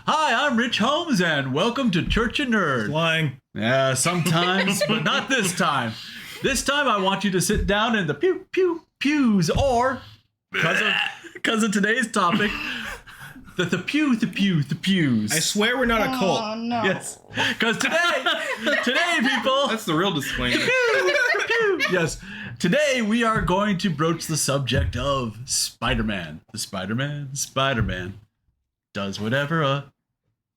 Hi, I'm Rich Holmes, and welcome to Church of Nerd. Flying. Yeah, sometimes, but not this time. This time I want you to sit down in the pews, or, because of today's topic, the pews. I swear we're not a cult. Oh, no. Yes, because today, people. That's the real disclaimer. Yes, today we are going to broach the subject of Spider-Man. The Spider-Man does whatever a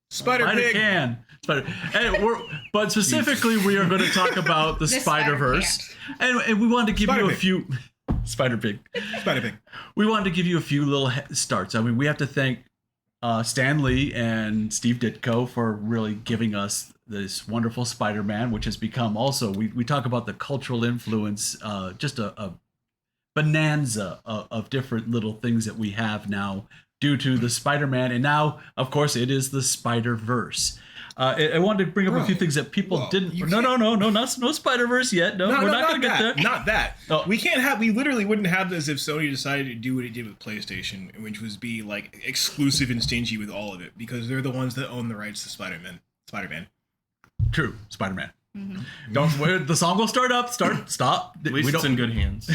Spider Pig. can. But specifically, we are going to talk about the SpiderVerse, and we wanted to give you a few. Spider Pig. We wanted to give you a few little starts. I mean, we have to thank Stan Lee and Steve Ditko for really giving us this wonderful Spider-Man, which has become also, we talk about the cultural influence, just a bonanza of different little things that we have now due to the Spider-Man, and now, of course, it is the SpiderVerse. I wanted to bring up a few things that people didn't. No, no Spider-Verse yet. No, we're not going to get there. Not that. Oh. We literally wouldn't have this if Sony decided to do what it did with PlayStation, which was be like exclusive and stingy with all of it, because they're the ones that own the rights to Spider-Man. True, Spider-Man. Mm-hmm. Don't worry, the song will stop. At least it's in good hands.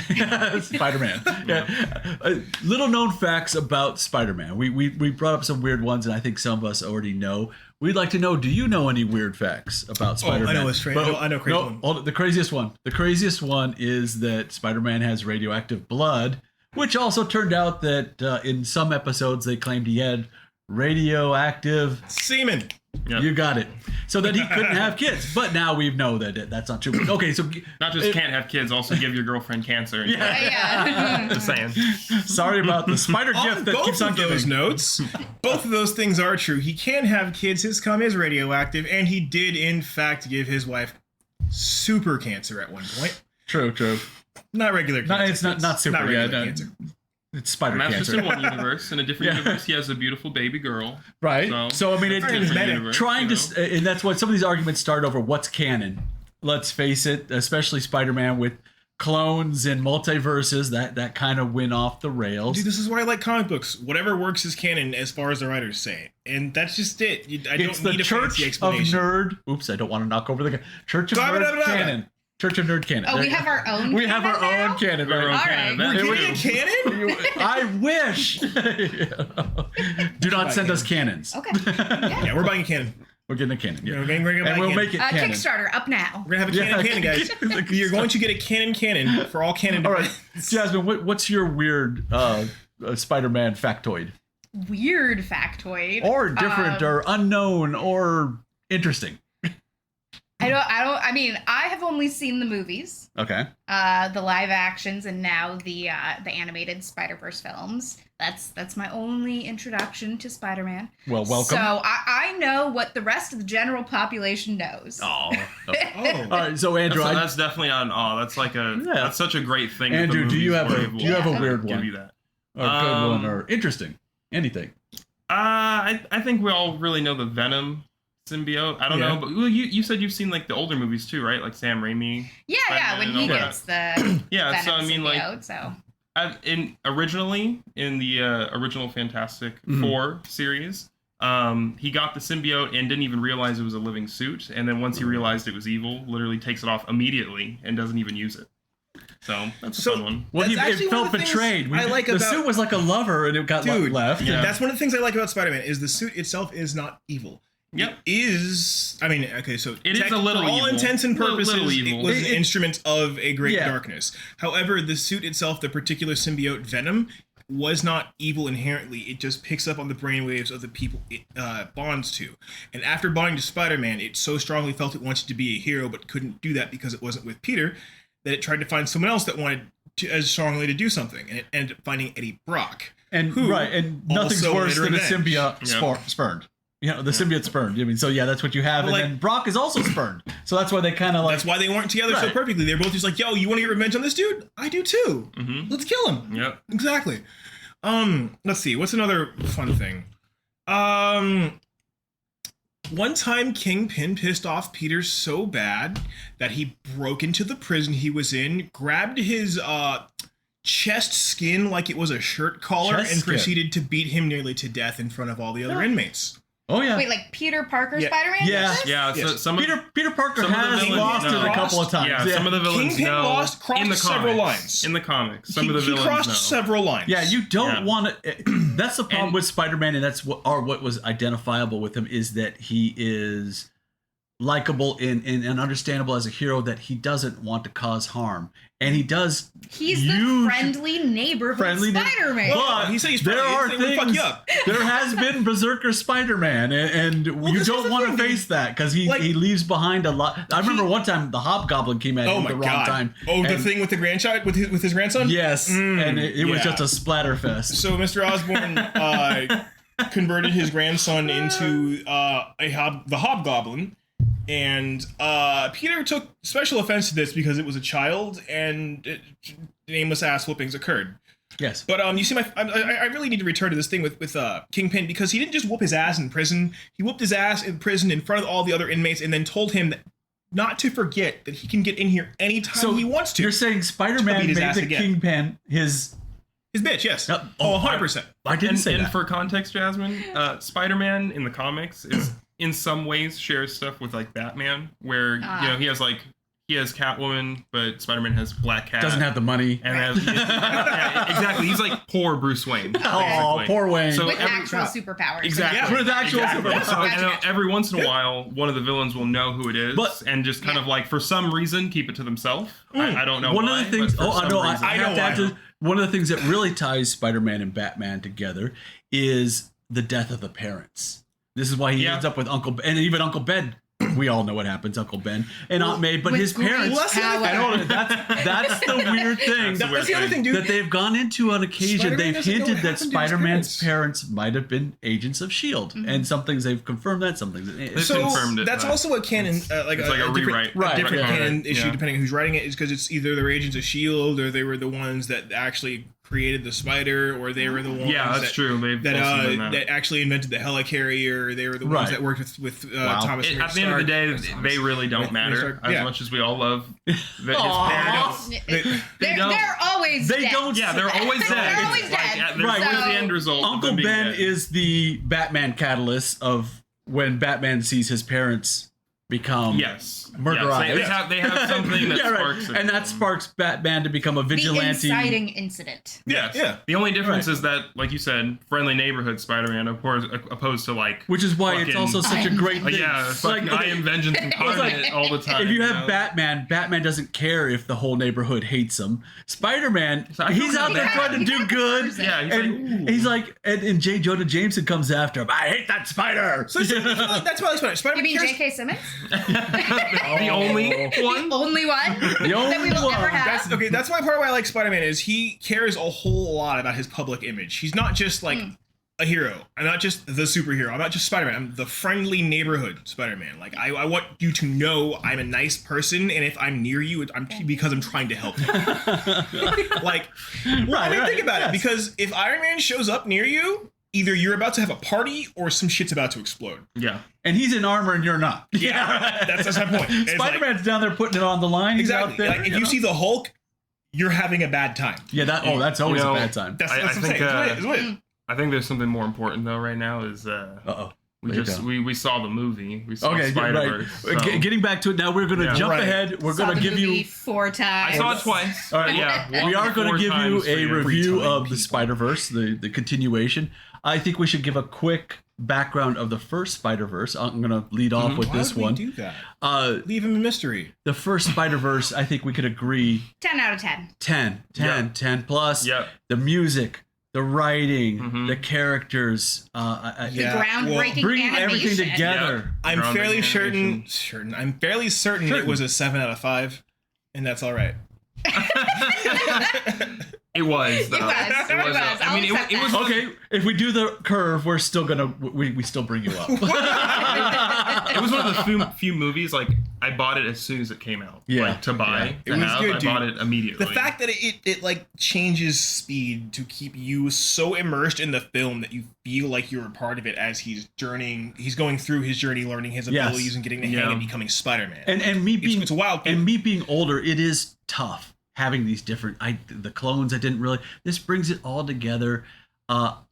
Spider-Man. Yeah. Little known facts about Spider-Man. We brought up some weird ones, and I think some of us already know. We'd like to know, do you know any weird facts about Spider-Man? I know a strange. I know a crazy one. Hold it, the craziest one. The craziest one is that Spider-Man has radioactive blood, which also turned out that in some episodes they claimed he had radioactive semen. Yep. You got it. So that he couldn't have kids. But now we know that that's not true. Okay, so... Not just can't have kids, also give your girlfriend cancer. Yeah. Just saying. Sorry about the spider gift that keeps on giving. Those notes, both of those things are true. He can have kids, his cum is radioactive, and he did, in fact, give his wife super cancer at one point. True. Not regular cancer. It's not super. Not regular cancer. It's spider cancer. That's just in one universe. In a different universe, he has a beautiful baby girl. Right. So I mean, and that's what some of these arguments start over. What's canon? Let's face it, especially Spider-Man with clones and multiverses. That kind of went off the rails. Dude, this is why I like comic books. Whatever works is canon, as far as the writers say, and that's just it. I don't need a fancy explanation. Nerd. Oops, I don't want to knock over the Church of Nerd canon. Church of Nerd canon. Oh, we have our own. We have our own canon. All right. We're getting a canon? I wish. Do not send us cannons. Okay. Yeah, we're buying a cannon. We're getting a cannon. Yeah. And we'll make it canon. Kickstarter up now. We're gonna have a cannon, guys. You're going to get a cannon for all canon. All right, Jasmine, what's your weird Spider-Man factoid? Weird factoid, or different, or unknown, or interesting. I mean, I have only seen the movies. Okay. The live actions, and now the animated SpiderVerse films. That's my only introduction to Spider-Man. Well, welcome. So I know what the rest of the general population knows. Oh. All right. So Andrew, that's definitely not an awe. That's like that's such a great thing. Andrew, do you have a weird one? Give you that. Or a good one, or interesting? Anything? I think we all really know the Venom symbiote. I don't know, but you said you've seen like the older movies too, right? Like Sam Raimi. Yeah, when he gets the yeah. So I mean, symbiote, originally in the original Fantastic Four series, he got the symbiote and didn't even realize it was a living suit, and then once he realized it was evil, literally takes it off immediately and doesn't even use it. So that's a fun one. Well, it felt betrayed. The suit was like a lover, and it got left. Yeah. That's one of the things I like about Spider-Man is the suit itself is not evil. Yep. It is a little for all evil. Intents and purposes, it was an instrument of a great darkness. However, the suit itself, the particular symbiote Venom, was not evil inherently. It just picks up on the brainwaves of the people it bonds to. And after bonding to Spider-Man, it so strongly felt it wanted to be a hero, but couldn't do that because it wasn't with Peter, that it tried to find someone else that wanted to, as strongly to do something. And it ended up finding Eddie Brock. And nothing's worse than a symbiote spurned. The symbiote spurned. I mean, so that's what you have. And then Brock is also spurned. So that's why they kind of that's why they weren't together so perfectly. They're both just like, yo, you want to get revenge on this dude? I do too. Mm-hmm. Let's kill him. Yep. Exactly. Let's see. What's another fun thing? One time Kingpin pissed off Peter so bad that he broke into the prison he was in, grabbed his chest skin like it was a shirt collar, and proceeded to beat him nearly to death in front of all the other inmates. Oh yeah. Wait, like Peter Parker Spider-Man? Yeah. Yeah. So some of Peter Parker some of the has villains lost it know. a couple of times. Yeah, some of the villains Kingpin know crossed in the several comics. lines. In the comics, some of the He villains crossed know. several lines. Yeah, you don't want to. That's the problem And- with Spider-Man, and that's what was identifiable with him is that he is likable and understandable as a hero, that he doesn't want to cause harm, and he does. He's the friendly neighborhood Spider-Man. But he said he's there friendly. are He didn't say, "We'll fuck things. you up." There has been Berserker Spider-Man, and you this is don't the want to thing, face that because he leaves behind a lot. I remember one time the Hobgoblin came at him at the wrong time. Oh, the thing with the grandchild with his grandson. Yes, and it was just a splatterfest. So Mr. Osborn converted his grandson into the Hobgoblin, and Peter took special offense to this because it was a child and nameless ass whoopings occurred. Yes, but you see, I really need to return to this thing with Kingpin, because he didn't just whoop his ass in prison. He whooped his ass in prison in front of all the other inmates, and then told him that not to forget that he can get in here anytime he wants to. You're saying Spider-Man made the Kingpin his bitch, yes. 100%. I didn't say that. And for context, Jasmine, Spider-Man in the comics is in some ways shares stuff with like Batman, where he has Catwoman, but Spider-Man has Black Cat. Doesn't have the money. And exactly. He's like poor Bruce Wayne. Oh, poor Wayne. So with actual superpowers. Exactly. With actual superpowers. So every once in a while, one of the villains will know who it is, and just kind of like, for some reason, keep it to themselves. I don't know One why. of the things. I know. One of the things that really ties Spider-Man and Batman together is the death of the parents. This is why he ends up with Uncle Ben, and even Uncle Ben. We all know what happens, Uncle Ben and Aunt May, but his parents. That's the weird thing. That's the other thing, dude. That they've gone into on occasion. Spider-Man They've hinted that Spider-Man's parents might have been agents of S.H.I.E.L.D. And some things they've confirmed that, some things. Confirmed it, that's also a canon, it's like a rewrite. Different canon issue depending on who's writing it, is because it's either they're agents of S.H.I.E.L.D. or they were the ones that actually created the spider, or they were the ones that actually invented the helicarrier. They were the ones that worked with Thomas. At the end of the day, they really don't matter as much as we all love his parents. They're always dead. They're always dead. They're always dead. Right. What's the end result? Uncle Ben is the Batman catalyst of when Batman sees his parents become murderized. They have something that sparks it. And that sparks Batman to become a vigilante. The inciting incident. Yes. Yeah. The only difference is that, like you said, friendly neighborhood Spider-Man opposed to like. Which is why it's also such a great thing. It's like I am vengeance incarnate all the time. If you have Batman doesn't care if the whole neighborhood hates him. Spider-Man, he's out there trying to do good. He's like, and J. Jonah Jameson comes after him. I hate that spider. So that's why I like Spider-Man. You mean J.K. Simmons? The only one? The only one that we will ever have. That's my part why I like Spider-Man, is he cares a whole lot about his public image. He's not just like a hero. I'm not just the superhero. I'm not just Spider-Man. I'm the friendly neighborhood Spider-Man. Like I want you to know I'm a nice person, and if I'm near you, I'm because I'm trying to help you. Think about it. Because if Iron Man shows up near you, either you're about to have a party or some shit's about to explode. Yeah. And he's in armor and you're not. Yeah. That's my point. Spider-Man's down there putting it on the line. He's exactly. out there, like, if you see the Hulk, you're having a bad time. Yeah, that's always a bad time. That's what I'm saying. That's what it is. I think there's something more important though right now is we saw the movie. We saw SpiderVerse. Right. So. Getting back to it now, we're going to jump ahead. We're going to give you 4 times. I saw it twice. All right, we are going to give you a review of the SpiderVerse, the continuation. I think we should give a quick background of the first SpiderVerse. I'm going to lead off with this one. Why would we do that? Leave him a mystery. The first SpiderVerse, I think we could agree. 10 out of 10. 10 plus. Yep. The music, the writing, the characters, the groundbreaking bringing animation. everything together. Yep. I'm fairly certain it was a 7 out of 5, and that's all right. It was, though. It was. I mean, it was okay. If we do the curve, we're still gonna we still bring you up. It was one of the few movies like I bought it as soon as it came out. Yeah, like, to buy. It was good, dude. I bought it immediately. The fact that it like changes speed to keep you so immersed in the film that you feel like you're a part of it as he's going through his journey, learning his abilities and getting the hang and becoming Spider-Man. And me being it's a wild thing. And me being older, it is tough having these different the clones. I didn't really. This brings it all together.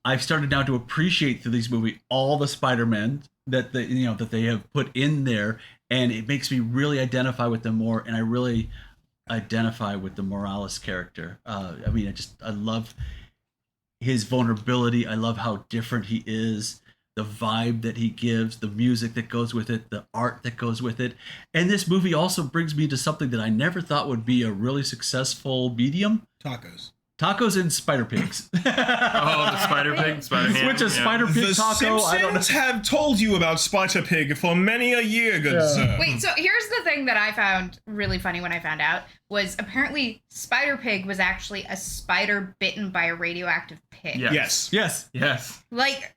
I've started now to appreciate through these movies all the Spider-Men that they have put in there, and it makes me really identify with them more, and I really identify with the Morales character. I love his vulnerability. I love how different he is, the vibe that he gives, the music that goes with it, the art that goes with it. And this movie also brings me to something that I never thought would be a really successful medium. Tacos and Spider Pigs. Oh, the Spider Pig, Spider Ham. Which is Spider Pig the taco? The Simpsons have told you about Spider Pig for many a year, good sir. Wait, so here's the thing that I found really funny when I found out was apparently Spider Pig was actually a spider bitten by a radioactive pig. Yes. Like,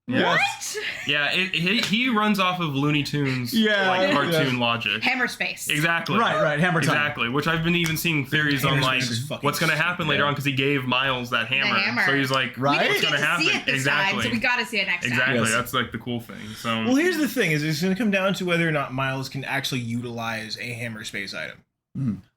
Yes. what? Yeah, he runs off of Looney Tunes cartoon logic. Hammer space. Exactly. Right, hammer time. Exactly, which I've been even seeing theories on what's going to happen later on because he gave Miles that hammer. So he's like, what's going to happen? See it this time, so we got to see it next time. Exactly, that's like the cool thing. So well, here's the thing: is it's going to come down to whether or not Miles can actually utilize a hammer space item.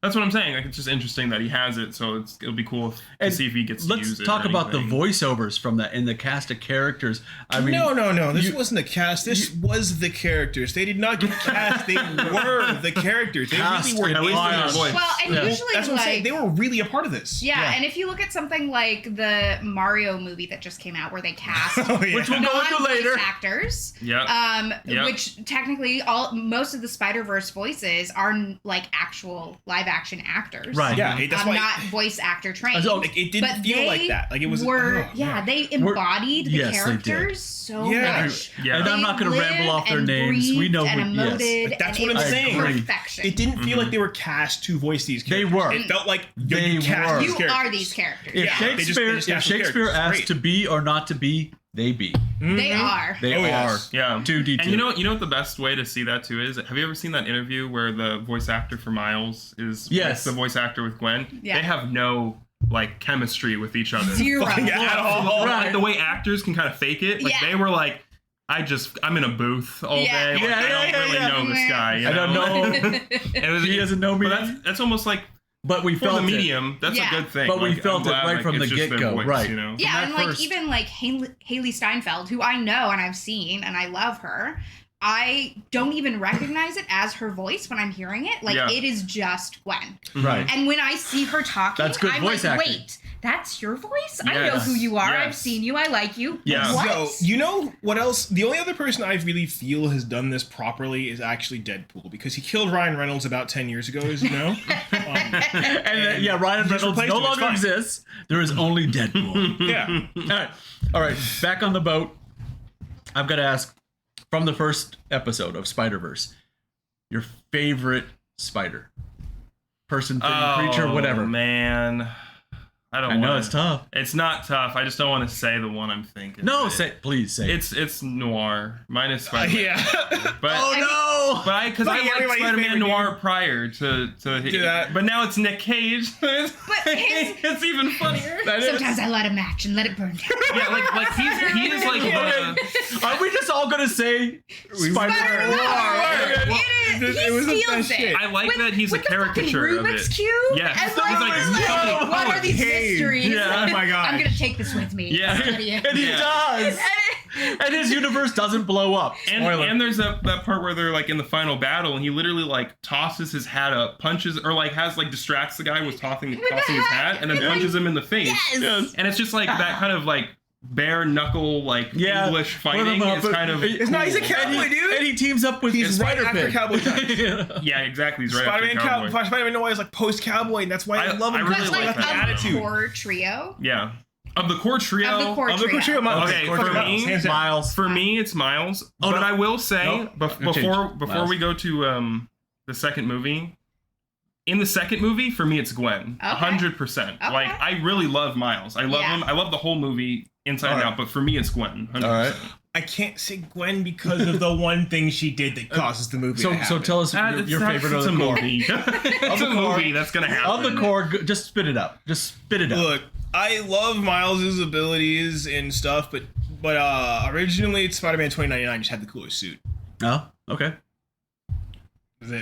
That's what I'm saying. Like, it's just interesting that he has it, so it'll be cool to see if he gets to use it. Let's talk about the voiceovers from that and the cast of characters. I mean, no. This wasn't the cast. This was the characters. They did not get cast. They were the characters. They really were. Well, and usually, that's what I'm saying. They were really a part of this. Yeah, and if you look at something like the Mario movie that just came out, where they cast which we'll go into later actors, Yep. which technically most of the Spider-Verse voices are like actual live-action actors, right? Yeah, that's why not voice actor trained. Like, it didn't feel like that. Like it was. They embodied the characters so much. Yeah, and I'm not going to ramble off their names. We know and emoted, that's what I'm saying. Perfection. It didn't feel like they were cast to voice these characters. They were. It felt like they were. You are these characters. If Shakespeare asked to be or not to be, they be. They are. They are. Yes. Yeah. 2D2. And you know what the best way to see that too is? Have you ever seen that interview where the voice actor for Miles is with the voice actor with Gwen? Yeah. They have no like chemistry with each other. Zero. At all. Right. Like the way actors can kind of fake it. Like they were like, I'm in a booth all day. Like, I don't really know this guy. I don't know. He doesn't know me. But that's almost like. But we felt the medium. That's a good thing. But we felt it right from the get-go, right? You know? Yeah, and even like Haley Steinfeld, who I know and I've seen and I love her. I don't even recognize it as her voice when I'm hearing it. Like it is just Gwen. Right. And when I see her talking, that's good I'm voice like, acting. wait, that's your voice? I know who you are. I've seen you. I like you. Yeah. What? So, you know what else? The only other person I really feel has done this properly is actually Deadpool, because he killed Ryan Reynolds about 10 years ago, as you know. Ryan Reynolds no longer exists. There is only Deadpool. Yeah. All right. Back on the boat. I've got to ask, from the first episode of SpiderVerse, your favorite spider? Person, thing, creature, whatever. Man. I know it's tough. It's not tough. I just don't want to say the one I'm thinking. No, please say. It's Noir. Mine is Spider-Man. But, no! But I liked Spider-Man Noir prior to that. But now it's Nick Cage. It's even funnier. Sometimes I light a match and let it burn down. Yeah, like he is like the. Are we just all gonna say Spider-Man Noir? It was the best shit. I like that he's a caricature of it. Rubik's Cube? Yes. And what are these mysteries? Yeah. Oh my god. I'm gonna take this with me. Yeah. And he does. And his universe doesn't blow up. And there's that part where they're like in the final battle, and he literally like tosses his hat up, punches, or like distracts the guy with tossing his hat, and then punches him in the face. Yes. And it's just like that kind of like bare knuckle like English fighting is kind of. It's not. He's a cowboy, dude. And he teams up with He's right after Cowboy Times. Yeah, exactly. He's right after Cowboy. Spider-Man Noir is like post-cowboy, and that's why I love him. I really like that attitude. Of the core trio. Yeah. Of the core trio. Okay, Miles. For me, it's Miles. But I will say before we go to the second movie. In the second movie, for me, it's Gwen. 100%. Okay. Like, I really love Miles. I love him. I love the whole movie inside and out. But for me, it's Gwen. 100%. All right. I can't say Gwen because of the one thing she did that causes the movie to happen. So tell us your favorite of the core. It's a movie that's going to happen. Of the core, just spit it out. Just spit it out. Look, I love Miles' abilities and stuff, but originally Spider-Man 2099 just had the coolest suit. Oh, okay.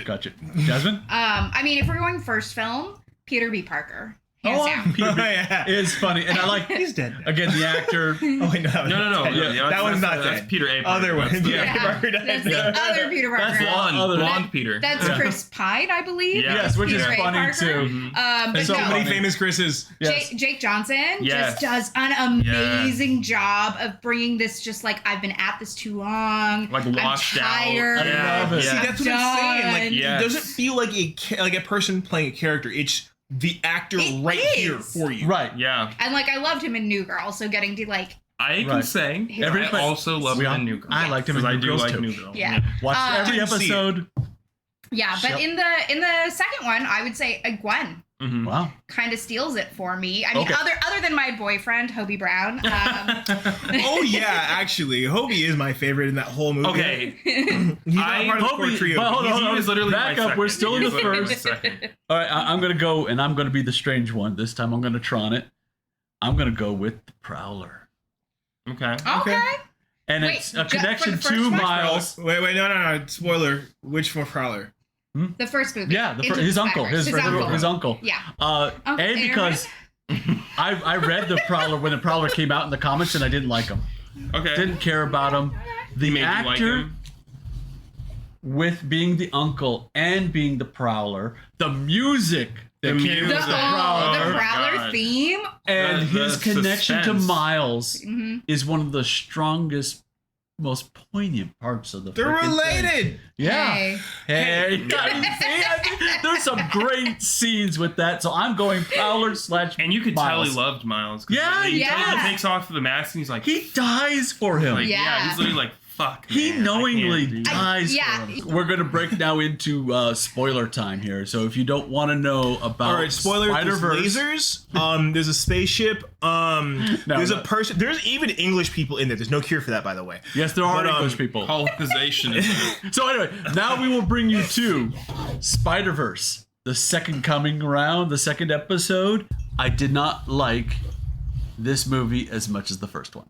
Gotcha. Jasmine? I mean, if we're going first film, Peter B. Parker. Hands down. Peter Beak is funny, and I like. He's dead now. Again, the actor. Oh wait, no. No. Yeah, that one's not dead. That's Peter A. Other one. That's the- Yeah. That's the other Peter Parker. That's Blonde Peter. That's Chris Pine, I believe. Yeah. Yes, which is Peter A. funny Parker. too. But So no, many famous Chris's. Yes. Jake Johnson Yes. just does an amazing job of bringing this. Just like, I've been at this too long. Like I'm washed out. tired. I love it. See, Yeah. that's what I'm saying. Like, Yes. it doesn't feel like a person playing a character. It's the actor It right is. here for you. Right. Yeah. And like, I loved him in New Girl, so getting to like, I can Right. say Everybody- I also love We him all- in New Girl. I liked him in because I New do Girls like too. New Girl. yeah. Watched every Didn't see it. episode. Yeah, but Yep. in the second one, I would say Gwen Mhm. Wow. kind of steals it for me. I mean, Okay. other than my boyfriend Hobie Brown. Oh yeah, actually, Hobie is my favorite in that whole movie. Okay. He's not part of the core Hobie- trio. but hold on, He hold on. was literally Back my up. We're second. still in He the was literally my first. second. All right, I'm gonna go, and I'm gonna be the strange one this time. I'm gonna Tron it. I'm gonna go with the Prowler, Okay. Okay. and Wait, it's a just for connection the first to one? Miles. Wait, no. Spoiler. Which for Prowler? The first movie. Yeah, Into his the uncle, Spider-Verse. his uncle. Yeah. And Aaron? because I read the Prowler when the Prowler came out in the comics, and I didn't like him. Okay. Didn't care about him. The Made you like actor, him? with being the uncle and being the Prowler, the music that The came music. with The, the the Prowler, my Prowler God. theme. and The his connection to suspense. Miles Mhm. is one of the strongest, most poignant parts of the. They're frickin' thing. related. Yeah. Hey. Hey, you gotta see, I think there's some great scenes with that. So I'm going Prowler / And you could tell Miles. he loved Miles. 'Cause Yeah, he yeah. takes off the mask and he's like, He dies for him. like, Yeah. he's literally like, fuck. He man, I knowingly can't do that. dies yeah. for him. We're going to break now into spoiler time here. So if you don't want to know about All right, spoiler. There's SpiderVerse, lasers. There's a spaceship. There's no. a person. There's even English people in there. There's no cure for that, by the way. yes, there are But, English people. Colonization is So anyway, now we will bring you to SpiderVerse, the second coming around, the second episode. I did not like this movie as much as the first one.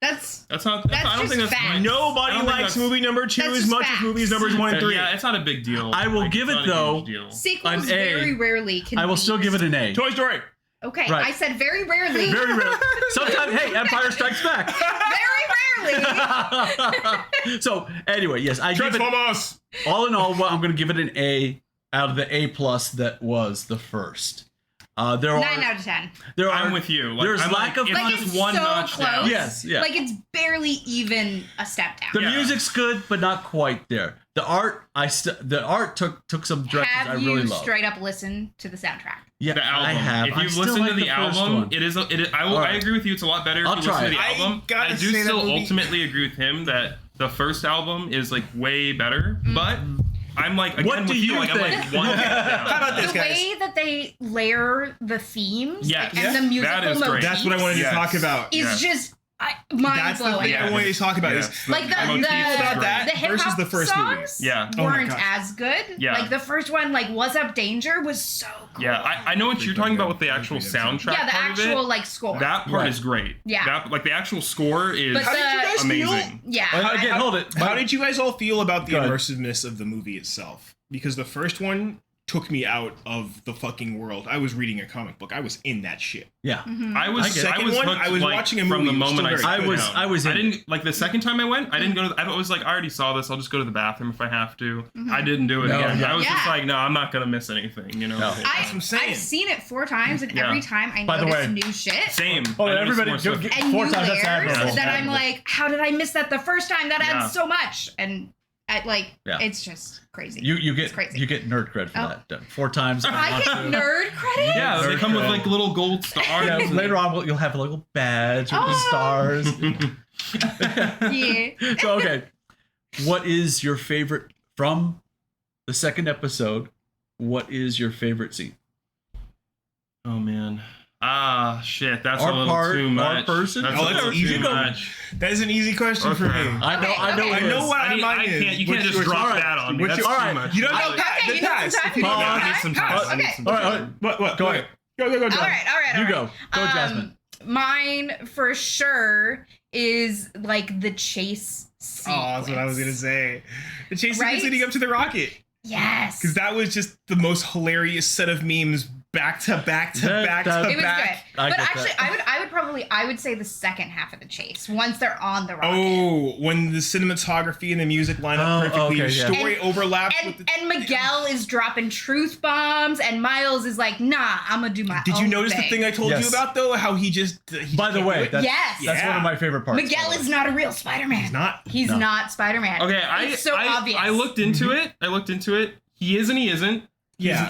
That's That's not. That's I don't think just that's fact. I Nobody don't think likes that's- movie number 2 that's as just much as facts. movies numbers 1 and 3. Yeah, it's not a big deal. I will Like, give it's it, not a though. huge deal. sequels An A. very rarely can I will be still give it an A. Toy Story. Okay, Right. I said very rarely. Very rare. Sometimes, hey, Empire Strikes Back. Very rarely. So anyway, yes, I give it. Transformers. All in all, well, I'm going to give it an A out of the A+ that was the first. There are 9 out of 10. there are I'm with you. Like, there's I'm lack of it's Like, just it's one so notch close. down. Yes, yeah. Like, it's barely even a step down. the Yeah. music's good, but not quite there. The art, the art took some directions I Have really you love. straight up listened to the soundtrack? Yeah, The album. I have. If I you've still listened like to the first album, one. it is. I All right. agree with you. It's a lot better I'll if you listen try to the it. album. I gotta I do say that still movie- ultimately agree with him that the first album is like way better, but I'm like again What do with you I'm like think? one step down. How about this, The guys? way that they layer the themes Yes. and the That musical is great. motifs That's what I wanted to Yes. talk about. is Yes. just mind That's the blowing. thing Yeah. I wanted to talk about. Yeah. Is Like the motif the, is about great. that the hip versus hop the first movie. songs Yeah. Oh my weren't God. as good. Yeah. Like the first one, like "What's Up Danger" was so cool. Yeah, I know what you're talking about with the actual soundtrack. Yeah, the part actual of it. like score. That part Right. is great. Yeah. That, like the actual score is But How did you guys amazing. yeah. Again, hold it. How did you guys all feel about the Go ahead. immersiveness of the movie itself? Because the first one took me out of the fucking world. I was reading a comic book. I was in that shit. Yeah. I was I get it. I Second was one, hooked, I was like, watching a from movie. the It was moment still I very sat good. down. I was I in. didn't like the second time I went. I didn't go to. I was like, I already saw this. I'll just go to the bathroom if I have to. I didn't do it No, again. yeah. I was just Yeah. like, no, I'm not gonna miss anything. You know. No. That's what I'm saying. I've seen it 4 times, and Yeah. every time I By the notice way- new shit. Same. Oh, I noticed everybody more go stuff. get And 4 new times. That's layers admirable. that I'm Admirable. like, how did I miss that the first time? That Yeah. adds so much, and Yeah. it's just crazy. You It's get crazy. you get nerd cred for Oh. that. 4 times. I get nerd credit. Yeah, they Nerd come with cred. like little gold stars. Yeah, and- later on you'll have a little badge with the Oh. stars. Yeah. So okay, what is your favorite from the second episode? What is your favorite scene? Oh man. Ah, shit. That's Our a little part, too our much. person? That's Oh, a that's little easy. too much. That is an easy question for Okay. me. I know. Okay, I know. okay. It I know is. what I mine can't. is. You can't What's just yours? drop All right. that on me. What's That's your- too all right. much. You don't Like, know that. Okay, The you need some pass. time. If you You don't need know some I that, need some time. time. pass. I need Okay. some All time. right. What? Go ahead. Go, All right. You go. Go, Jasmine. Mine for sure is like the chase sequence. Oh, that's what I was gonna say. The chase Right? sequence leading up to the rocket, Yes. because that was just the most hilarious set of memes back to back to back to It was back. good. But actually, I would say the second half of the chase, once they're on the rocket. Oh, when the cinematography and the music line up perfectly, the story overlaps with the... And Miguel is dropping truth bombs, and Miles is like, nah, I'm gonna do my own Did you notice the thing I told you about, though? How he just... By the way, that's one of my favorite parts. Miguel is not a real Spider-Man. He's not. He's not Spider-Man. Okay, it's so obvious. I looked into it. He is and he isn't.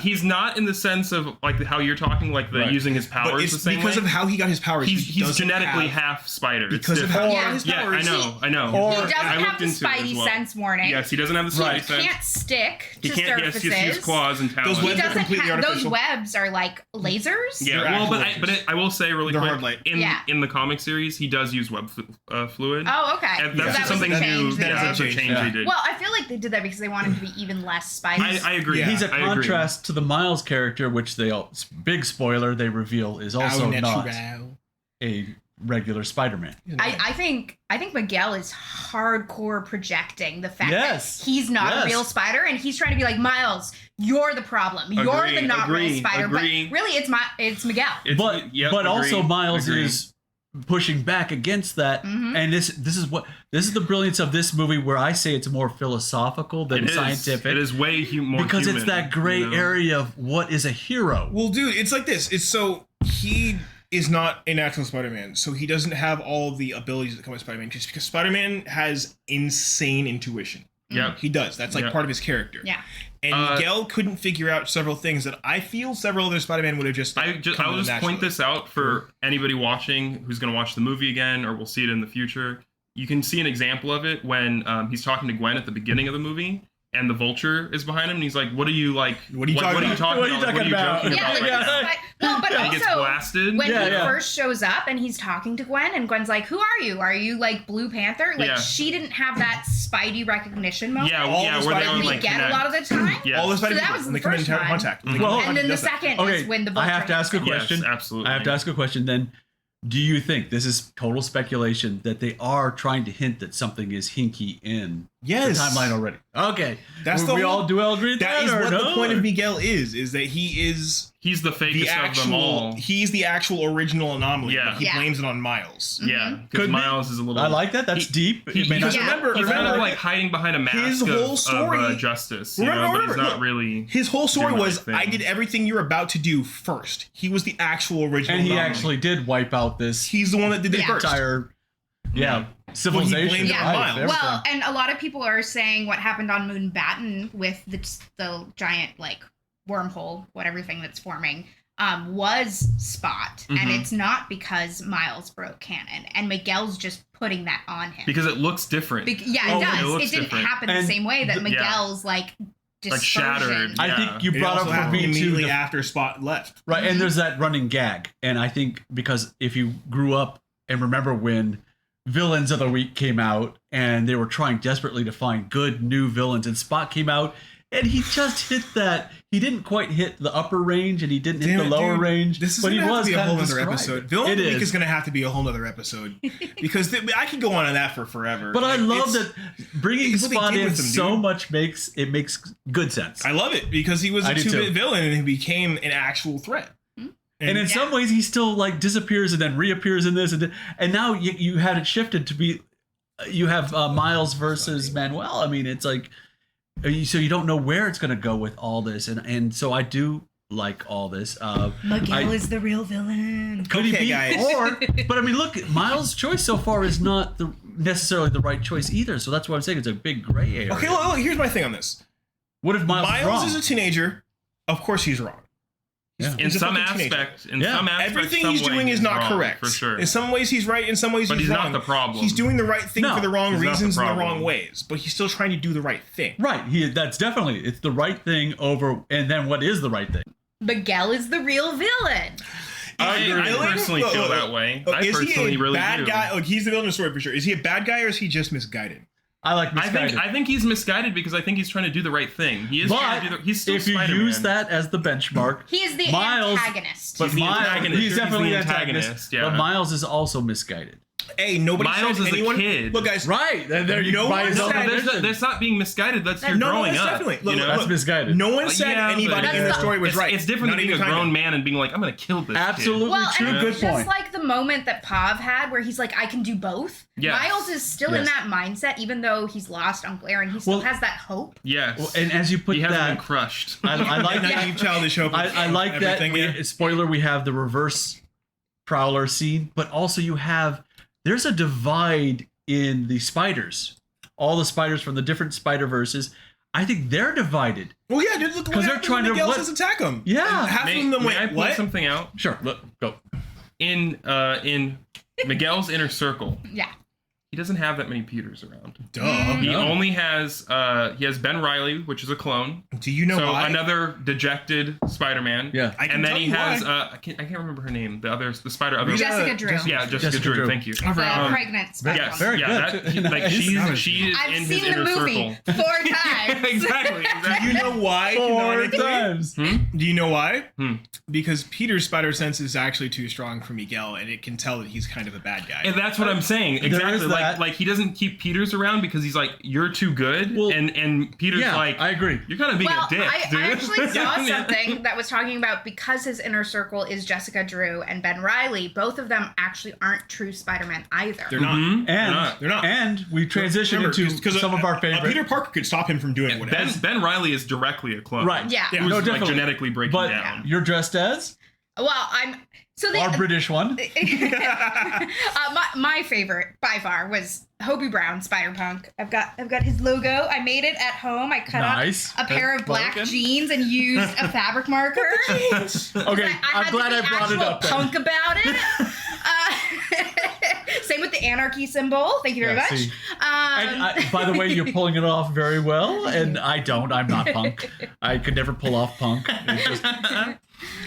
He's not in the sense of like how you're talking, like using his powers but it's the same because way. of how he got his powers. He's genetically half spider. Because of how he got his powers. I know. He doesn't have the Spidey sense warning. Yes, he doesn't have the Spidey sense. He can't stick to surfaces. Yes, he has claws and talons. Those webs are completely artificial. Those webs are like lasers. Yeah, but I will say really quick, in the comic series, he does use web fluid. Oh, okay. And that's just something new. That's a change they did. Well, I feel like they did that because they wanted to be even less Spidey. I agree. He's a contrast to the Miles character, which big spoiler, they reveal is also not a regular Spider-Man. I think Miguel is hardcore projecting the fact that he's not a real spider, and he's trying to be like, Miles, you're the problem. You're the not real spider. But really, it's Miguel. But also Miles is pushing back against that, and this is the brilliance of this movie, where I say it's more philosophical than scientific. It is way more because human, it's that gray area of what is a hero. Well, dude, it's like this. It's so he is not a natural Spider-Man, so he doesn't have all the abilities that come with Spider-Man. Just because Spider-Man has insane intuition. Yeah, he does. That's like part of his character. Yeah. And Miguel couldn't figure out several things that I feel several other Spider-Man would have just. I'll just point this out for anybody watching who's going to watch the movie again, or will see it in the future. You can see an example of it when he's talking to Gwen at the beginning of the movie, and the Vulture is behind him, and he's like, "What are you like? What are you talking about? But and he gets blasted when he first shows up and he's talking to Gwen, and Gwen's like, "Who are you? Are you like Blue Panther?" Like she didn't have that Spidey recognition moment. Where we get a lot of the time. All the Spidey that was the when they come into contact. And then the second is when the Vulture. I have to ask a question. Yes, absolutely. I have to ask a question then. Do you think, this is total speculation, that they are trying to hint that something is hinky in the timeline already? Okay. We all agree with that? That is what the point of Miguel is that he's the fakest of them all. He's the actual original anomaly. Yeah. He blames it on Miles. Yeah. Because Miles is a little... I like that. That's deep. Because remember, he's kind of like hiding behind a mask of justice. But he's not really... His whole story was, I did everything you're about to do first. He was the actual original anomaly. And he actually did wipe out this... He's the one that did the entire... civilization. Well, and a lot of people are saying what happened on Moonbatten with the giant wormhole, whatever thing that's forming, was Spot, and it's not because Miles broke canon, and Miguel's just putting that on him because it looks different. It does. It didn't happen the same way that Miguel's shattered. I think you brought up for me immediately after Spot left, right? And there's that running gag, and I think because if you grew up and remember when Villains of the Week came out and they were trying desperately to find good new villains, and Spot came out and he just hit that. He didn't quite hit the upper range and he didn't hit the lower range. This is but going to have to be a whole other episode. Villain of the Week is going to have to be a whole other episode because I could go on that for forever. But I love that bringing Spot in so much makes good sense. I love it because he was a 2-bit villain and he became an actual threat. And in some ways, he still disappears and then reappears in this, and now you had it shifted to be, you have Miles versus Manuel. I mean, it's like, so you don't know where it's going to go with all this, and so I do like all this. Miguel is the real villain. Could he be? Guys. But I mean, look, Miles' choice so far is not necessarily the right choice either. So that's why I'm saying it's a big gray area. Okay, look, here's my thing on this. What if Miles is a teenager? Of course, he's wrong. Yeah. In some aspects, everything he's doing is not correct. For sure. In some ways, he's right. In some ways, he's wrong. But he's not the problem. He's doing the right thing for the wrong reasons in the wrong ways. But he's still trying to do the right thing. Right. That's definitely, it's the right thing over. And then what is the right thing? Miguel is the real villain. I personally feel that way. I personally really do. Bad guy. Look, he's the villain of the story for sure. Is he a bad guy or is he just misguided? I like misguided. I think he's misguided because I think he's trying to do the right thing. He is trying to do he's still if you Spider-Man. use that as the benchmark, he is the antagonist. But he's definitely the antagonist. Yeah. But Miles is also misguided. nobody Miles said is anyone. a kid. Look, guys. Right. And there you No buy one his own said- ammunition. That's not being misguided. That's you're growing that's up. definitely. Look, You know? That's misguided. No one said Yeah, anybody but in the story was right. It's different Not than being a even grown kinda. man and being like, I'm gonna kill this Absolutely kid. Well, true. and Good it's just point. like the moment that Pav had where he's like, I can do both. Yes. Miles is still in Yes. that mindset, even though he's lost Uncle Aaron. He still Well- has that hope. Yes. Well, and as you put he hasn't that, been crushed. I like that. Naive childish hope. I like that. everything, Spoiler: we have the reverse Prowler scene, but also you have there's a divide in the spiders. All the spiders from the different Spider-Verses, I think they're divided. Well, yeah, dude, look what 'Cause they're happened trying when to Miguel let- says attack them. Yeah. And half May, of them may went, I point what? something out? Sure, look, go. In Miguel's inner circle, Yeah. he doesn't have that many Peters around. Duh. He No. only has he has Ben Reilly, which is a clone. Do you know So why? another dejected Spider-Man. Yeah. I can And then tell he you has why. I can't remember her name. The spider other. Rita- Jessica Drew. Yeah, Jessica Jessica Drew. Drew. Thank you. The pregnant Spider Yes, Very yeah, good. that, like Nice. she is I've in his seen the inner movie circle. 4 times. exactly. Do you know why? 4 canonically? times. Do you know why? Hmm. Because Peter's spider sense is actually too strong for Miguel, and it can tell that he's kind of a bad guy. And that's what I'm saying. is Exactly. that. Like he doesn't keep Peters around because he's like, you're too good. Well, and Peter's Yeah, like, I agree. you're kind of being Well, a dick, dude. I actually saw Yeah. something that was talking about because his inner circle is Jessica Drew and Ben Reilly. Both of them actually aren't true Spider-Man either. They're not. Mhm. And They're not. And we transition into some of our favorite. Peter Parker could stop him from doing whatever. Ben Reilly is directly a clone. Right. Yeah. Yeah. Who's No, like definitely. genetically breaking But down. you're dressed as Well, I'm so our British one. my favorite by far was Hobie Brown Spider-Punk. I've got his logo. I made it at home. I cut Nice. up a pair of black Spoken. jeans and used a fabric marker. Okay, I I'm had glad to I be brought it actual up. then. punk about it. Same with the anarchy symbol. Thank you very Yeah, much. see. And by the way, you're pulling it off very well, and I don't. I'm not punk. I could never pull off punk. It's just-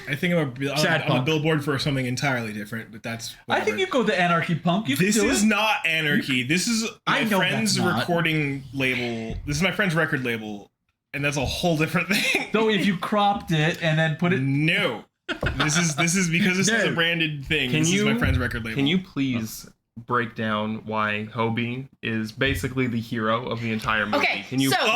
I think I'm Sad a punk. billboard for something entirely different, but that's. I think you go the anarchy punk. You can This do is it. not anarchy. This is I my know friend's that's not. recording label. This is my friend's record label, and that's a whole different thing. Though if you cropped it and then put it, No. This is because this is a No. branded thing. Can This is you- my friend's record label. Can you please break down why Hobie is basically the hero of the entire movie? Okay, Can you so please break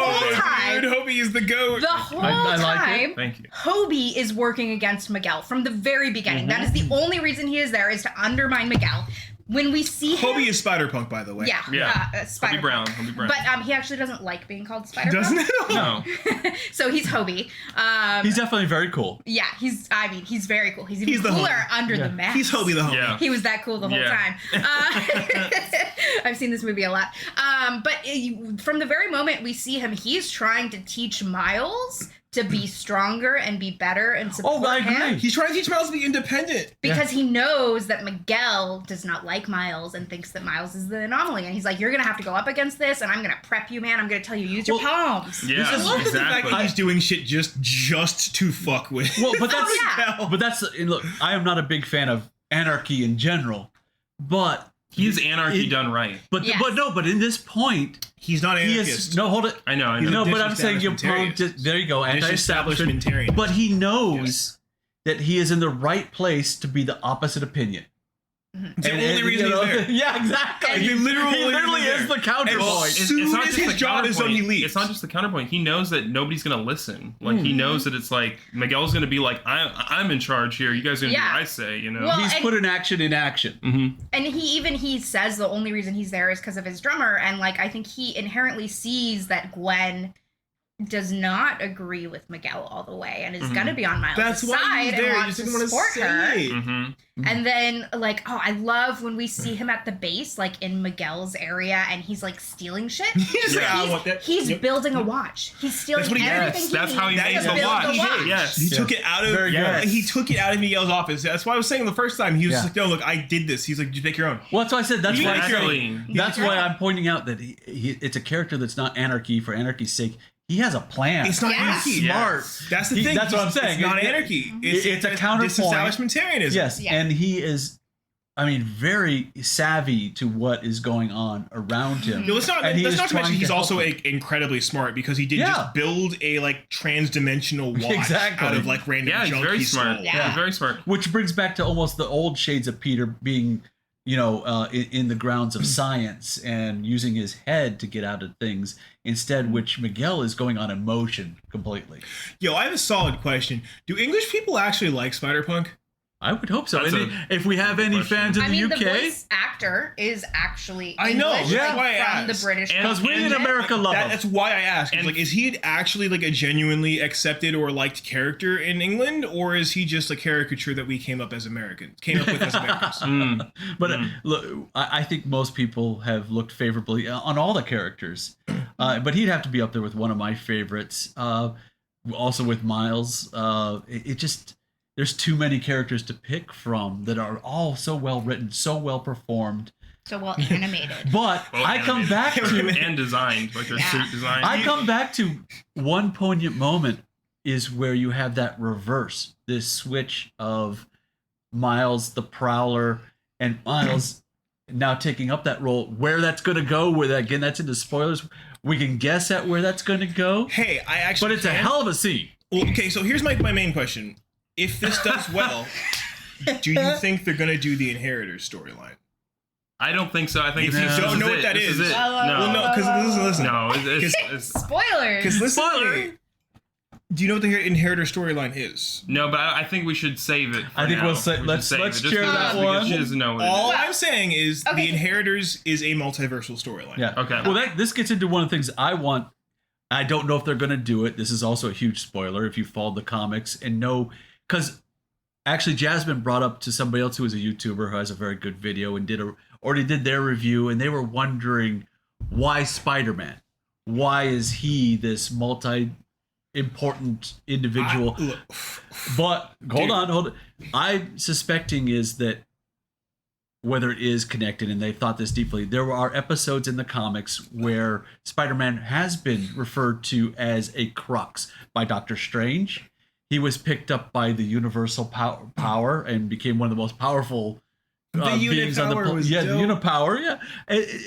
whole it down? time- Dude, Hobie is the goat. The whole I like it. time, Thank you. Hobie is working against Miguel from the very beginning. That is the Mm-hmm. only reason he is there, is to undermine Miguel. When we see him, Hobie is Spider-Punk, by the way. yeah, Yeah. Spider Hobie Brown. Hobie Brown. But he actually doesn't like being called Spider. Doesn't it? no. So he's Hobie. he's definitely very cool. Yeah, he's very cool. He's even He's the cooler Hobie. under Yeah. the mask. He's Hobie the Hobie. Yeah. He was that cool the whole Yeah. time. I've seen this movie a lot. From the very moment we see him, he's trying to teach Miles to be stronger and be better and support I agree. him. He's trying to teach Miles to be independent. Because he knows that Miguel does not like Miles and thinks that Miles is the anomaly. And he's like, you're going to have to go up against this, and I'm going to prep you, man. I'm going to tell you, use your palms. Yeah, I love the fact exactly. that he's doing shit just to fuck with. Well, but that's yeah. but that's look. I am not a big fan of anarchy in general, but He's anarchy It- done right. Yes. but in this point, He's not he anarchist. is no hold it. I know. I He's know. No, but I'm saying you disestablishmentarian. there you go, anti-establishment. Disestablishmentarian. But he knows that he is in the right place to be the opposite opinion. It's the only reason he's there. Yeah, exactly. And he he literally is is the there. counterpoint. Well, It's soon not as just his the job is done, he counterpoint. leaves. It's not just the counterpoint. He knows that nobody's gonna listen. Like he knows that it's like Miguel's gonna be like, I'm in charge here. You guys are gonna do Yeah. what I say. You know. Well, He's and- put an action in action. Mm-hmm. And he says the only reason he's there is because of his drummer. And like, I think he inherently sees that Gwen does not agree with Miguel all the way and is gonna be on Miles' That's why side he's and there. He wants just to didn't want to support her. say it. Mm-hmm. And then, like, I love when we see him at the base, like in Miguel's area, and he's like stealing shit. He's like, I He's, want that. he's Yep. building a watch. He's stealing That's what he does. everything That's he how he needs makes to a build watch. the watch. Yes. He took it out of Very good. he took it out of Miguel's office. That's why I was saying the first time he was Yeah. like, "No, look, I did this." He's like, "You make your own." Well, that's why I said that's why Exactly. that's why I'm pointing out that it's a character that's not anarchy for anarchy's sake. He has a plan. It's not Yeah. anarchy. Smart. That's the He- thing. that's what I'm saying. It's not It- anarchy. it's a counterpoint. Disestablishmentarianism. Yes, Yeah. and he is, I mean, very savvy to what is going on around him. No, let's not And he let's is not to mention trying to he's help also him. incredibly smart because he did Yeah. just build a like trans-dimensional watch Exactly. out of like random Yeah, he's junk very he smart. stole. Yeah. He's very smart. Which brings back to almost the old shades of Peter being, in the grounds of science and using his head to get out of things instead, which Miguel is going on emotion completely. Yo, I have a solid question. Do English people actually like Spider-Punk? I would hope so. If we have any fans in the UK, the voice actor is actually I know. English That's why I from the asked. British. because we in America love him. That's why I asked. And is he actually like a genuinely accepted or liked character in England, or is he just a caricature that we came up with as Americans? But look, I think most people have looked favorably on all the characters. But he'd have to be up there with one of my favorites. Also with Miles. It just... There's too many characters to pick from that are all so well written, so well performed, so well animated. But I come back to and designed, like their suit design. I come back to one poignant moment is where you have that reverse, this switch of Miles the Prowler and Miles now taking up that role. Where that's going to go, again, that's into spoilers. We can guess at where that's going to go. Hey, I actually. But it's a hell of a scene. Well, okay, so here's my main question. If this does well, do you think they're going to do the Inheritors storyline? I don't think so. I think if you don't know what that is. No, because listen. No, it's spoilers. Because listen, do you know what the Inheritor storyline is? No, but I think we should save it. I think let's share that one. She doesn't know what All I'm saying is the Inheritors is a multiversal storyline. Yeah. Okay. Well, this gets into one of the things I want. I don't know if they're going to do it. This is also a huge spoiler if you followed the comics and know. Because actually, Jasmine brought up to somebody else who is a YouTuber who has a very good video and already did their review, and they were wondering why Spider-Man? Why is he this multi-important individual? But hold on. I'm suspecting is that whether it is connected, and they thought this deeply, there are episodes in the comics where Spider-Man has been referred to as a crux by Doctor Strange. He was picked up by the universal power and became one of the most powerful beings on the planet. Yeah, the Unipower. Yeah,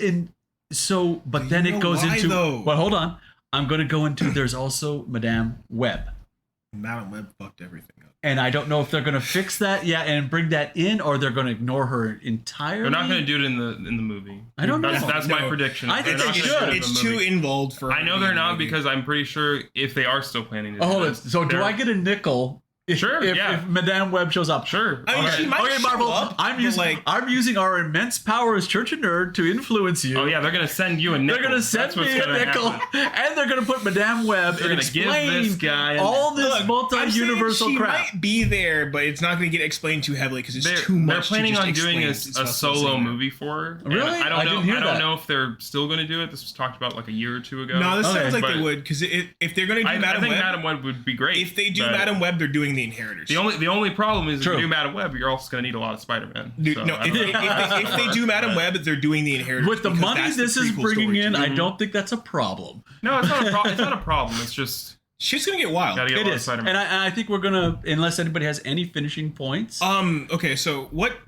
and so, but then it goes into. Well, hold on. I'm going to go into. There's also Madame Web. Madame Web fucked everything up. And I don't know if they're going to fix that, and bring that in, or they're going to ignore her entirely. They're not going to do it in the movie. I don't know. That's my prediction. I think they should. It's too involved for. I know they're not because I'm pretty sure if they are still planning to. Hold on. So do I get a nickel? If Madame Web shows up, sure. I mean, she might Marvel. show up, I'm using our immense power as Church of Nerd to influence you. Oh yeah, they're gonna send you a nickel. They're gonna send me a nickel, and they're gonna put Madame Web and explain give this guy all this multi-universal crap. She might be there, but it's not gonna get explained too heavily because it's too much. They're planning on doing a solo solo movie for her. Really? I don't know if they're still gonna do it. This was talked about like a year or two ago. No, this sounds like they would because if they're gonna do Madame Web, I think Madame Web would be great. If they do Madame Web, they're doing the Inheritors. The only problem is if you do Madame Web, you're also going to need a lot of Spider-Man. If they do Madame Web, they're doing the Inheritors. With the money this is bringing in, I don't think that's a problem. No, it's not a problem. It's not a problem. It's just shit's gonna get wild. It is, and I think we're gonna, unless anybody has any finishing points. Okay, so what?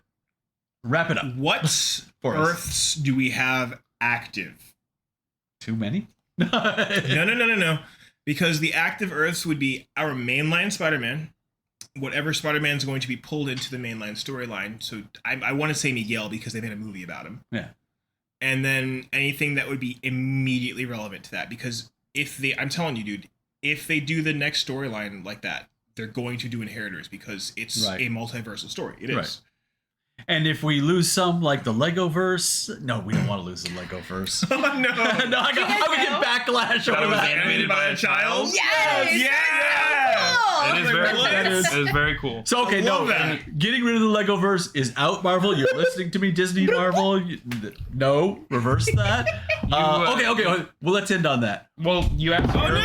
Wrap it up. What Earths do we have active? Too many? No. Because the active Earths would be our mainline Spider-Man. Whatever Spider-Man's going to be pulled into the mainline storyline. So I want to say Miguel because they made a movie about him. Yeah. And then anything that would be immediately relevant to that. Because I'm telling you, dude, if they do the next storyline like that, they're going to do Inheritors because it's a multiversal story. It is. Right. And if we lose some, like the Lego-verse, no, we don't want to lose the Lego-verse. Oh, no. No, I would get backlash over was that. animated by a child? Yes! Yeah! It is very cool. So, okay, getting rid of the Lego-verse is out, Marvel. You're listening to me, Disney, Marvel. No, reverse that. Okay. Well, let's end on that. Well, you have to. I'm sorry.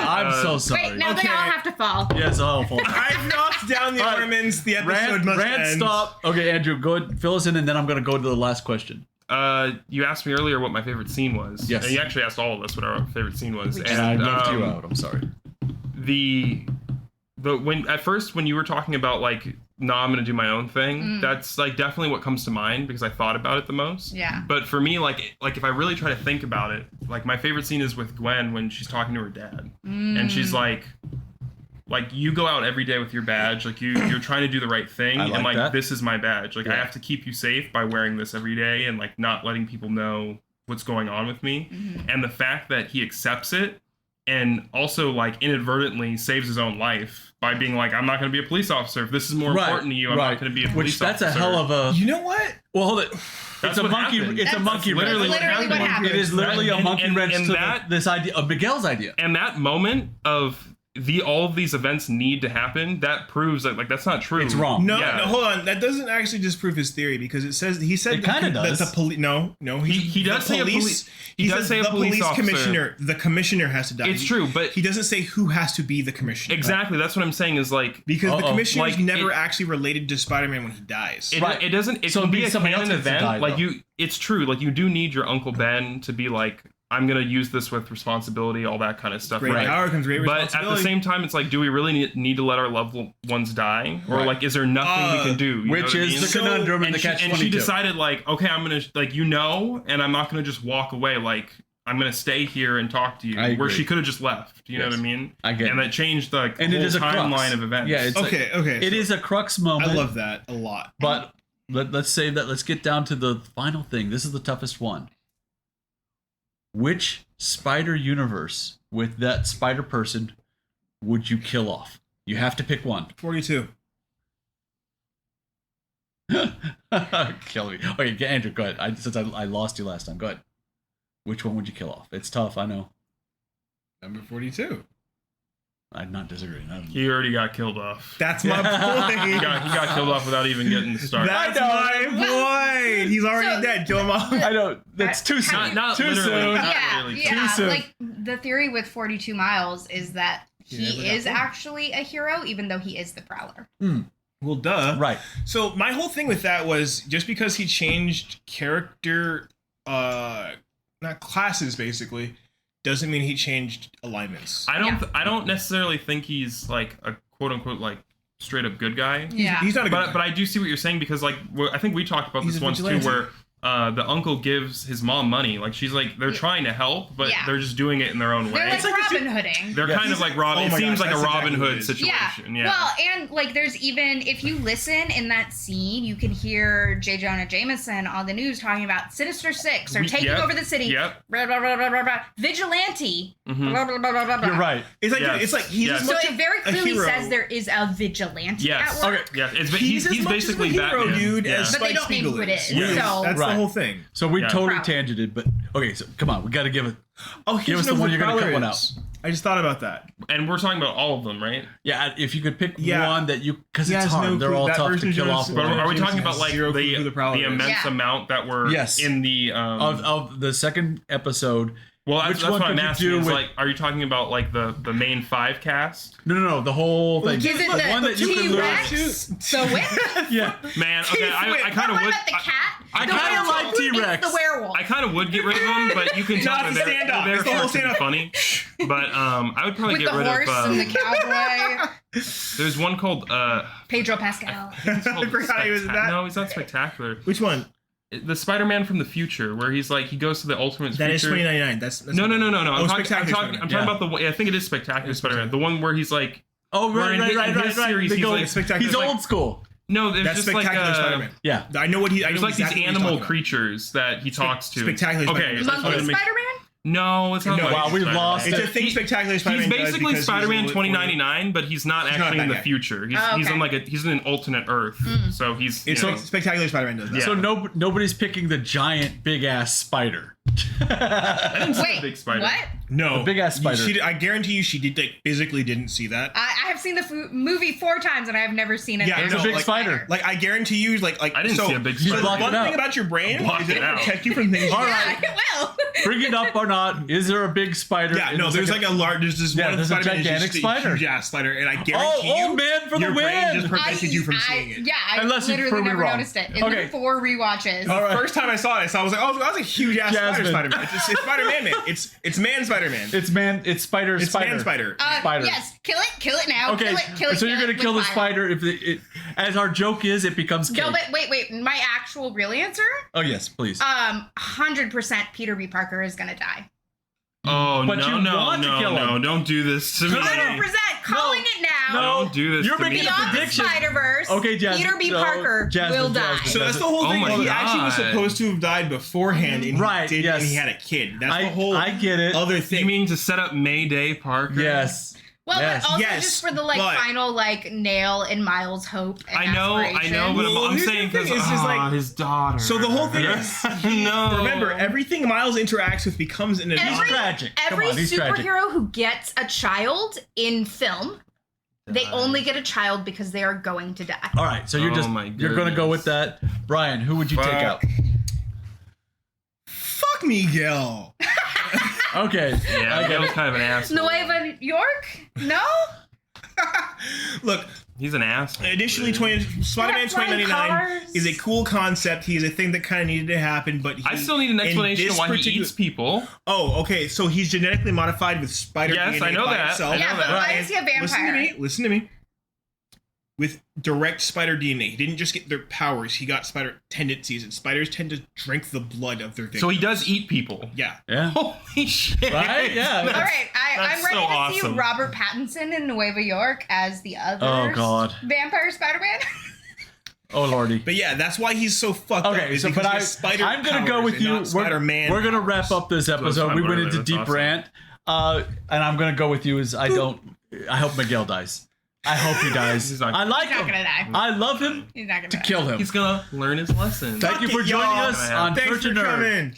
I'm so sorry. Wait, now they all have to fall. Yes, awful. I've knocked down the ornaments. The episode must end. Stop. Okay, Andrew, go ahead, fill us in, and then I'm going to go to the last question. You asked me earlier what my favorite scene was. Yes. And you actually asked all of us what our favorite scene was. And I left you out. I'm sorry. When you were talking about like, no, I'm gonna do my own thing. That's like definitely what comes to mind because I thought about it the most. Yeah. But for me, like if I really try to think about it, like my favorite scene is with Gwen when she's talking to her dad, and she's like, like you go out every day with your badge, like you're trying to do the right thing, I like and like that. this is my badge. Like I Yeah. have to keep you safe by wearing this every day and like not letting people know what's going on with me. And the fact that he accepts it and also like inadvertently saves his own life by being like, I'm not going to be a police officer. If this is more important to you, I'm not going to be a police officer. Which that's a hell of a. You know what? Well, hold it. That's It's a what monkey. happened. It's a monkey wrench. literally what happened. It is literally a monkey wrench and to that- this idea of Miguel's idea. And that moment of all of these events need to happen, that proves that like that's not true. It's wrong. No, Yeah. no, hold on. That doesn't actually disprove his theory because it says he said It kinda does. that the police. No, He does say a police. He does says say a the police officer. commissioner. The commissioner has to die. It's true, but he doesn't say who has to be the commissioner. exactly. That's what I'm saying. Is like Because the commissioner is Like, never it- actually related to Spider-Man when he dies. it doesn't. It So can it'd be be a somebody canon else has to event. die, Like though. it's true. Like you do need your Uncle Ben to be like, I'm gonna use this with responsibility, all that kind of stuff. Great right? power comes great But at responsibility. the same time, it's like, do we really need to let our loved ones die, or Right. like, is there nothing we can do? You know Which what I is mean? the conundrum in and the she, catch and she 22. decided like, okay, I'm gonna like and I'm not gonna just walk away. Like I'm gonna stay here and talk to you. I Where agree. she could have just left. You know Yes. what I mean? I get And it. that changed the And whole it is a crux. timeline of events. Yeah, it's okay. It is a crux moment. I love that a lot. But let's save that. Let's get down to the final thing. This is the toughest one. Which Spider universe with that Spider person would you kill off? You have to pick one. 42. Kill me. Okay, Andrew, go ahead. Since I lost you last time, go ahead. Which one would you kill off? It's tough, I know. Number 42. I'm not disagreeing. He already got killed off. That's my He point. got killed off without even getting started. That's my point. He's already So- dead. Kill him off. I know. That's too soon. Not Too literally. soon. Not Yeah, really. yeah. Too soon. Like the theory with 42 Miles is that He never he got is killed. actually a hero, even though he is the Prowler. Well, duh. Right. So my whole thing with that was just because he changed character, not classes, basically, doesn't mean he changed alignments. I don't necessarily think he's like a quote unquote like straight up good guy. Yeah. He's not a good But guy. I do see what you're saying because like I think we talked about He's this a once too, vigilante. where the uncle gives his mom money. Like she's like they're trying to help, but Yeah. they're just doing it in their own way. They're like Robin Hooding. They're Yes. kind of like Robin. Oh It my seems gosh, like a that's Robin exactly what Hood it is. situation. Yeah. Well, and like there's even if you listen in that scene, you can hear J. Jonah Jameson on the news talking about Sinister Six or taking Yep. over the city. Yep. Blah, blah, blah, blah, blah, blah. Vigilante. Mhm. Blah, blah, blah, blah, blah, blah. You're right. It's like Yes. it's like he's Yes. as So much it very a clearly hero. says there is a vigilante Yes. at work. Okay. Yeah. He's as much basically as a hero, Batman. dude, Yeah. as But they Spike don't name Spiegel who it is, Yeah. so- That's Right. the whole thing. So we Yeah. totally Proud. tangented, but okay, so come on, we got to give it. Oh, Give us the one you're gonna cut one out. I just thought about that. And we're talking about all of them, right? Yeah, if you could pick Yeah. one that you, because He it's has hard. no They're clue. all That tough to version kill of off. Jonas- But one. are we James talking has about like zero clue the who the Prowler is. immense Yeah. amount that were Yes. in the Of the second episode. well, which that's one what I'm could you asking. do Is with- like, are you talking about like the main 5 cast? No, the whole thing. Is it the one the that you can T-Rex? lose. The whip? Yeah, Man, okay, I kind of What would. about the cat? I The kinda werewolf? like Who eats T-Rex. The werewolf. I kind of would get rid of them, but you can tell No, it's that a standoff. they're It's the there whole for it to be standoff. funny. But I would probably With get the rid horse of. and the cowboy. There's one called. Pedro Pascal. It's I called forgot he was in that. No, he's not Spectacular. Which one? The Spider-Man from the future, where he's like he goes to the ultimate That is future. 2099. That's No. Oh, I'm Spectacular talking Spider-Man. about the one. Yeah, I think it is Spectacular Spider-Man. The one where he's like. Oh, Where right, in his- in his series, They he's go- like- Spectacular he's Spider- old school. No, there's That's just like Spectacular Spider-Man. Yeah. I know what he. I There's know like exactly these what he's animal talking about. creatures that he talks to. Spectacular Okay, Spider-Man. that's what Monkey it makes- Spider-Man? No, it's not. No, Monkey wow, we've Spider-Man. lost It's it. a thing Spectacular Spider-Man He's does basically because he's Spider-Man a little- 2099, but he's not actually that in the guy. future. He's Oh, he's okay. in he's in an alternate Earth. So he's It's you know, Spectacular Spider-Man does that. Yeah. So nobody's picking the giant big ass spider. I didn't see Wait, the big spider. what? No, The big-ass spider. I guarantee you, she did. Like, physically didn't see that. I have seen the movie 4 times and I have never seen it. Yeah, It's no, a big like- spider. Like I guarantee you, like I didn't so, see a big You spider. blocked One it out. thing about your brain Block is it it out. protect you from things. All Yeah, right. it will. Bring it up or not? Is there a big spider? Yeah, in no, the there's second- like a large. There's this Yeah, one there's a Spider-Man is gigantic just spider. a huge ass spider, and I guarantee Oh, you, old man for the your brain win! just prevented you from seeing it. Yeah, I Unless you literally prove me never wrong. noticed it. In Okay. the 4 rewatches. All right. First time I saw it, I was like, "Oh, that's a huge ass Jasmine. Spider-Man. It's Spider-Man, man. It's man Spider-Man. It's spider. It's spider. man Spider. Spider. Yes, kill it now. Okay, Kill it. so you're gonna kill the with fire. spider if as our joke is, it becomes cake. No, but wait. My actual real answer? Oh yes, please. 100% Peter B. Parker is gonna die. Oh But no, you no, want to no, kill no! him. Don't do this to me. 100%, calling it now. No, Don't do this you're to me. making a Beyond the prediction. Spider-Verse, Okay, Jasmine. Peter B. No, Parker Jasmine, will die. Jasmine. So that's the whole Oh thing. my He actually was God. supposed to have died beforehand, and Right, he did, yes. and he had a kid. That's the whole I get it. other thing. You mean to set up Mayday Parker? Yes. Well, Yes. but also Yes, just for the but- final nail in Miles' hope. And I know, aspiration. but Well, I'm here's saying the thing, because it's just like- his daughter. So the whole thing is, no. remember, everything Miles interacts with becomes an He's Every- tragic. Come Every on, he's tragic. superhero who gets a child in film, they only get a child because they are going to die. All right, so you're Oh just my you're gonna go with that, Brian. Who would you take out? Fuck Miguel. Okay, Yeah, I that get was it. kind of an asshole. Nueva York? No? Look, He's an asshole. additionally, Spider-Man Yeah, flying 2099 cars. is a cool concept. He's a thing that kind of needed to happen, but I still need an in explanation this of why he particular- eats people. Oh, okay. So he's genetically modified with spider Yes, DNA I know by that. itself. I know Yeah, but that. why is he a vampire? Listen to me. With direct spider DNA, he didn't just get their powers; he got spider tendencies, and spiders tend to drink the blood of their victims. So he does eat people. Yeah. Yeah. Holy shit. Right? Yeah. All right, I'm That's ready so to see awesome. Robert Pattinson in Nueva York as the other Oh, God. vampire Spider-Man. Oh lordy. But yeah, that's why he's so fucked up. Okay, is so because but he has spider I'm gonna go powers with and you. not Spider-Man We're gonna powers. wrap up this episode. fine, We went whatever, into that's deep awesome. rant, and I'm gonna go with you. Is I hope Miguel dies. I hope he dies. He's not- I like He's not him. gonna die. I love him He's not gonna to die. kill him. He's gonna learn his lesson. Thank you for Fuck it, joining y'all. us on Thanks Church for and Nerd. coming.